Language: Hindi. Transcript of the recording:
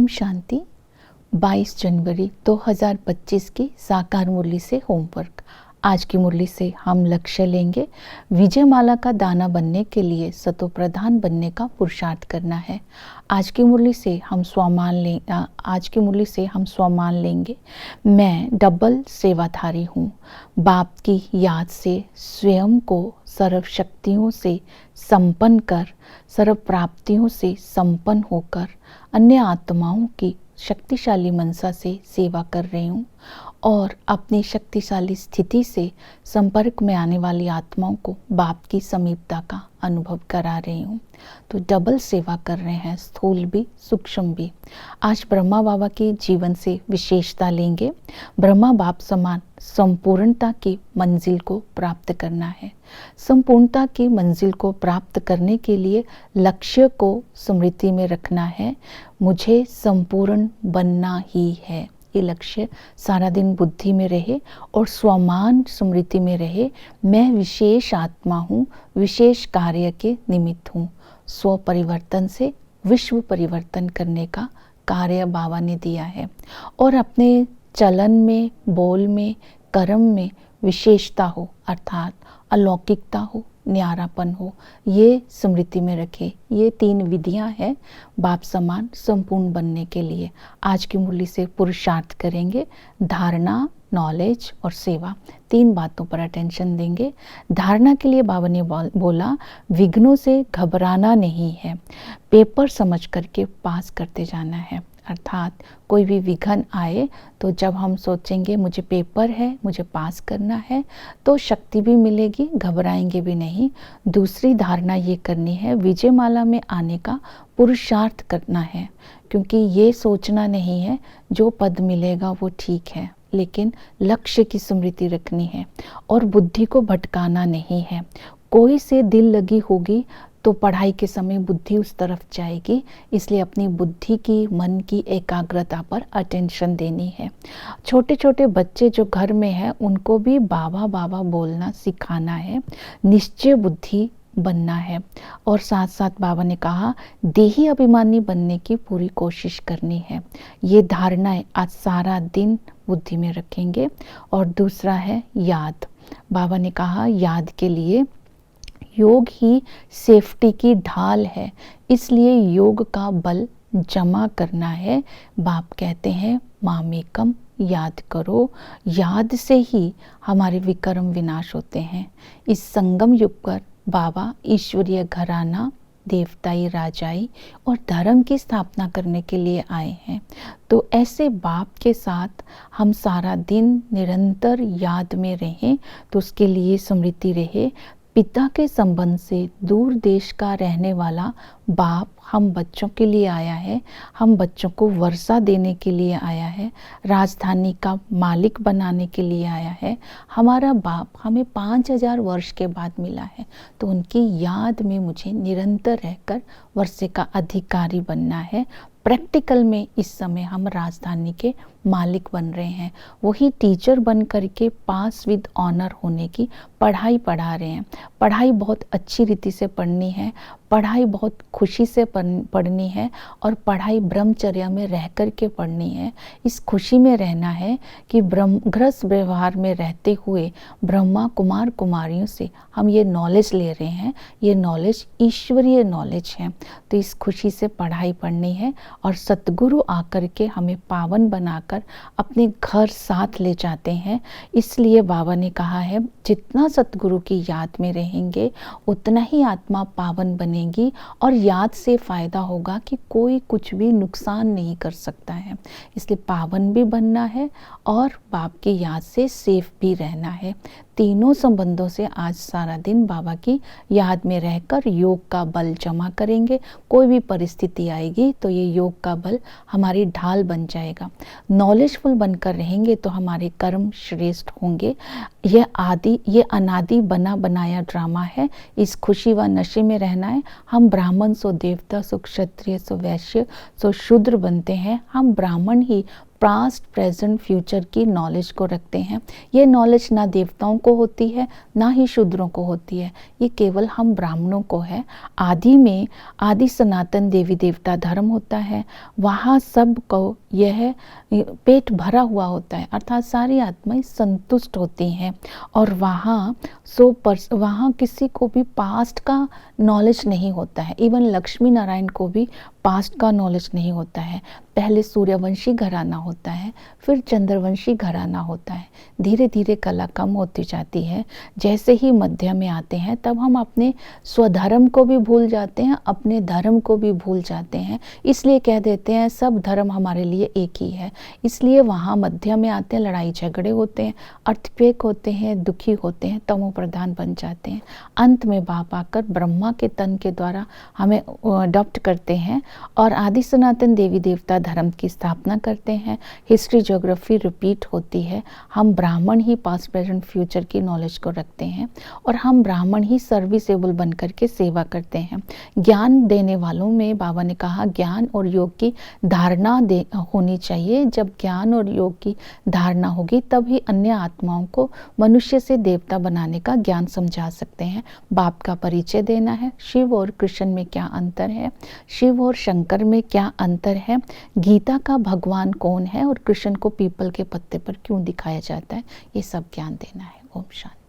ओम शांति। 22 जनवरी 2025 की साकार मुरली से होमवर्क। आज की मुरली से हम लक्ष्य लेंगे, विजयमाला का दाना बनने के लिए सतो प्रधान बनने का पुरुषार्थ करना है। आज की मुरली से हम स्वमान लेंगे, मैं डबल सेवाधारी हूँ। बाप की याद से स्वयं को सर्व शक्तियों से संपन्न कर, सर्व प्राप्तियों से संपन्न होकर अन्य आत्माओं की शक्तिशाली मनसा से सेवा कर रही हूँ और अपनी शक्तिशाली स्थिति से संपर्क में आने वाली आत्माओं को बाप की समीपता का अनुभव करा रही हूँ। तो डबल सेवा कर रहे हैं, स्थूल भी सूक्ष्म भी। आज ब्रह्मा बाबा के जीवन से विशेषता लेंगे। ब्रह्मा बाप समान संपूर्णता की मंजिल को प्राप्त करना है। संपूर्णता की मंजिल को प्राप्त करने के लिए लक्ष्य को स्मृति में रखना है। मुझे संपूर्ण बनना ही है। ये लक्ष्य सारा दिन बुद्धि में रहे और स्वमान स्मृति में रहे। मैं विशेष आत्मा हूँ, विशेष कार्य के निमित्त हूँ। स्व परिवर्तन से विश्व परिवर्तन करने का कार्य बाबा ने दिया है और अपने चलन में, बोल में, कर्म में विशेषता हो, अर्थात अलौकिकता हो, न्यारापन हो, ये स्मृति में रखे। ये 3 विधियां हैं बाप समान संपूर्ण बनने के लिए। आज की मुरली से पुरुषार्थ करेंगे। धारणा, नॉलेज और सेवा, 3 बातों पर अटेंशन देंगे। धारणा के लिए बाबा ने बोला, विघ्नों से घबराना नहीं है, पेपर समझ करके पास करते जाना है। अर्थात कोई भी विघ्न आए तो जब हम सोचेंगे मुझे पेपर है, मुझे पास करना है, तो शक्ति भी मिलेगी, घबराएंगे भी नहीं। दूसरी धारणा ये करनी है, विजयमाला में आने का पुरुषार्थ करना है, क्योंकि ये सोचना नहीं है जो पद मिलेगा वो ठीक है, लेकिन लक्ष्य की स्मृति रखनी है और बुद्धि को भटकाना नहीं है। कोई से दिल लगी होगी तो पढ़ाई के समय बुद्धि उस तरफ जाएगी, इसलिए अपनी बुद्धि की, मन की एकाग्रता पर अटेंशन देनी है। छोटे छोटे बच्चे जो घर में हैं उनको भी बाबा बाबा बोलना सिखाना है, निश्चय बुद्धि बनना है। और साथ साथ बाबा ने कहा देही अभिमानी बनने की पूरी कोशिश करनी है। ये धारणाएं आज सारा दिन बुद्धि में रखेंगे। और दूसरा है याद। बाबा ने कहा याद के लिए योग ही सेफ्टी की ढाल है, इसलिए योग का बल जमा करना है। बाप कहते हैं मामेकम याद करो, याद से ही हमारे विकर्म विनाश होते हैं। इस संगम युग पर बाबा ईश्वरीय घराना, देवताई, राजाई और धर्म की स्थापना करने के लिए आए हैं। तो ऐसे बाप के साथ हम सारा दिन निरंतर याद में रहें, तो उसके लिए स्मृति रहे। पिता के संबंध से दूर देश का रहने वाला बाप हम बच्चों के लिए आया है, हम बच्चों को वर्षा देने के लिए आया है, राजधानी का मालिक बनाने के लिए आया है। हमारा बाप हमें 5000 वर्ष के बाद मिला है, तो उनकी याद में मुझे निरंतर रहकर वर्षे का अधिकारी बनना है। प्रैक्टिकल में इस समय हम राजधानी के मालिक बन रहे हैं। वही टीचर बन करके पास विद ऑनर होने की पढ़ाई पढ़ा रहे हैं। पढ़ाई बहुत अच्छी रीति से पढ़नी है, पढ़ाई बहुत खुशी से पढ़नी है और पढ़ाई ब्रह्मचर्या में रह कर के पढ़नी है। इस खुशी में रहना है कि गृहस्थ व्यवहार में रहते हुए ब्रह्मा कुमार कुमारियों से हम ये नॉलेज ले रहे हैं। ये नॉलेज ईश्वरीय नॉलेज है, तो इस खुशी से पढ़ाई पढ़नी है। और सतगुरु आकर के हमें पावन बनाकर अपने घर साथ ले जाते हैं। इसलिए बाबा ने कहा है जितना सतगुरु की याद में रहेंगे उतना ही आत्मा पावन बनेगी और याद से फ़ायदा होगा कि कोई कुछ भी नुकसान नहीं कर सकता है। इसलिए पावन भी बनना है और बाप की याद से सेफ भी रहना है। तीनों संबंधों से आज सारा दिन बाबा की याद में रहकर योग का बल जमा करेंगे। कोई भी परिस्थिति आएगी तो ये योग का बल हमारी ढाल बन जाएगा। नॉलेजफुल बनकर रहेंगे तो हमारे कर्म श्रेष्ठ होंगे। ये अनादि बना बनाया ड्रामा है। इस खुशी व नशे में रहना है। हम ब्राह्मण सो देवता, सो क्षत्रिय, सो वैश्य, सो शूद्र बनते हैं। हम ब्राह्मण ही पास्ट प्रेजेंट फ्यूचर की नॉलेज को रखते हैं। ये नॉलेज ना देवताओं को होती है ना ही शूद्रों को होती है, ये केवल हम ब्राह्मणों को है। आदि में आदि सनातन देवी देवता धर्म होता है, वहाँ सब को यह पेट भरा हुआ होता है, अर्थात सारी आत्माएं संतुष्ट होती हैं। और वहाँ वहाँ किसी को भी पास्ट का नॉलेज नहीं होता है। इवन लक्ष्मी नारायण को भी पास्ट का नॉलेज नहीं होता है। पहले सूर्यवंशी घराना होता है, फिर चंद्रवंशी घराना होता है। धीरे धीरे कला कम होती जाती है। जैसे ही मध्य में आते हैं तब हम अपने स्वधर्म को भी भूल जाते हैं, अपने धर्म को भी भूल जाते हैं। इसलिए कह देते हैं सब धर्म हमारे लिए एक ही है। इसलिए वहाँ मध्य में आते हैं, लड़ाई झगड़े होते हैं, अर्थक्वेक होते हैं, दुखी होते हैं, तमो प्रधान बन जाते हैं। अंत में बाप आकर ब्रह्मा के तन के द्वारा हमें अडॉप्ट करते हैं और आदि सनातन देवी देवता धर्म की स्थापना करते हैं। हिस्ट्री ज्योग्राफी रिपीट होती है। हम ब्राह्मण ही पास्ट प्रेजेंट फ्यूचर की नॉलेज को रखते हैं और हम ब्राह्मण ही सर्विसेबल बन करके सेवा करते हैं। ज्ञान देने वालों में बाबा ने कहा ज्ञान और योग की धारणा होनी चाहिए। जब ज्ञान और योग की धारणा होगी तभी अन्य आत्माओं को मनुष्य से देवता बनाने का ज्ञान समझा सकते हैं। बाप का परिचय देना है। शिव और कृष्ण में क्या अंतर है, शिव और शंकर में क्या अंतर है, गीता का भगवान कौन है और कृष्ण को पीपल के पत्ते पर क्यों दिखाया जाता है, ये सब ज्ञान देना है। ओम शांति।